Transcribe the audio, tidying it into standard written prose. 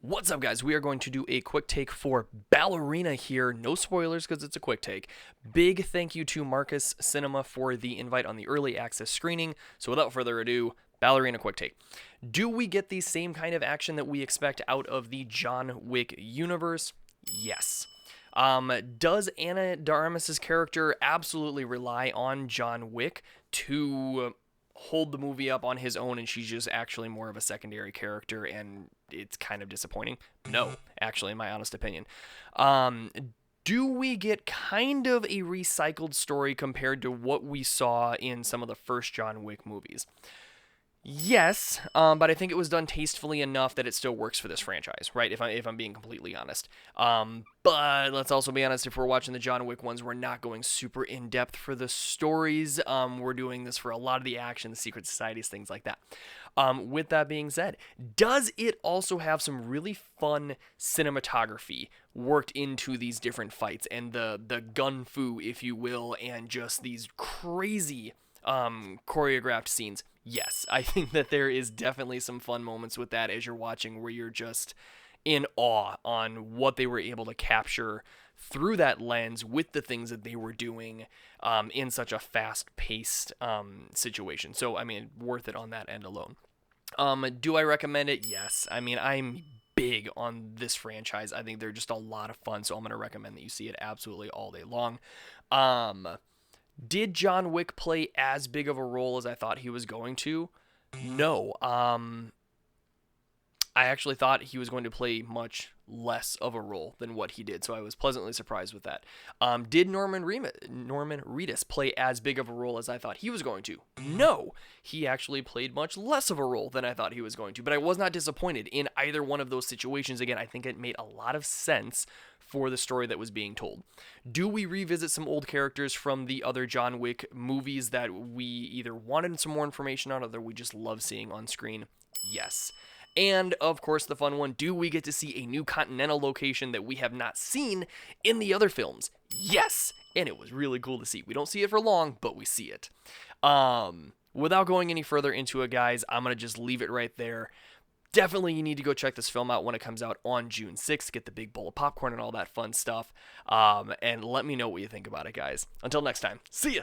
What's up, guys? We are going to do a quick take for Ballerina here. No spoilers because it's a quick take. Big thank you to Marcus Cinema for the invite on the early access screening. So without further ado, Ballerina quick take. Do we get the same kind of action that we expect out of the John Wick universe? Yes. Does Anna de Armas's character absolutely rely on John Wick to hold the movie up on his own, and she's just actually more of a secondary character, and it's kind of disappointing? No, actually, in my honest opinion. Do we get kind of a recycled story compared to what we saw in some of the first John Wick movies? Yes, but I think it was done tastefully enough that it still works for this franchise, right? If I'm being completely honest. But let's also be honest, if we're watching the John Wick ones, we're not going super in-depth for the stories. We're doing this for a lot of the action, the secret societies, things like that. With that being said, does it also have some really fun cinematography worked into these different fights and the gun fu, if you will, and just these crazy choreographed scenes? Yes, I think that there is definitely some fun moments with that as you're watching where you're just in awe on what they were able to capture through that lens with the things that they were doing in such a fast-paced situation. So, I mean, worth it on that end alone. Do I recommend it? Yes. I mean, I'm big on this franchise. I think they're just a lot of fun, so I'm going to recommend that you see it absolutely all day long. Did John Wick play as big of a role as I thought he was going to? No. I actually thought he was going to play much less of a role than what he did, so I was pleasantly surprised with that. Did Norman Reedus play as big of a role as I thought he was going to? No. He actually played much less of a role than I thought he was going to, but I was not disappointed in either one of those situations. Again, I think it made a lot of sense for the story that was being told. Do we revisit some old characters from the other John Wick movies that we either wanted some more information on or that we just love seeing on screen? Yes. And, of course, the fun one, do we get to see a new Continental location that we have not seen in the other films? Yes! And it was really cool to see. We don't see it for long, but we see it. Without going any further into it, guys, I'm going to just leave it right there. Definitely you need to go check this film out when it comes out on June 6th. Get the big bowl of popcorn and all that fun stuff. And let me know what you think about it, guys. Until next time, see ya!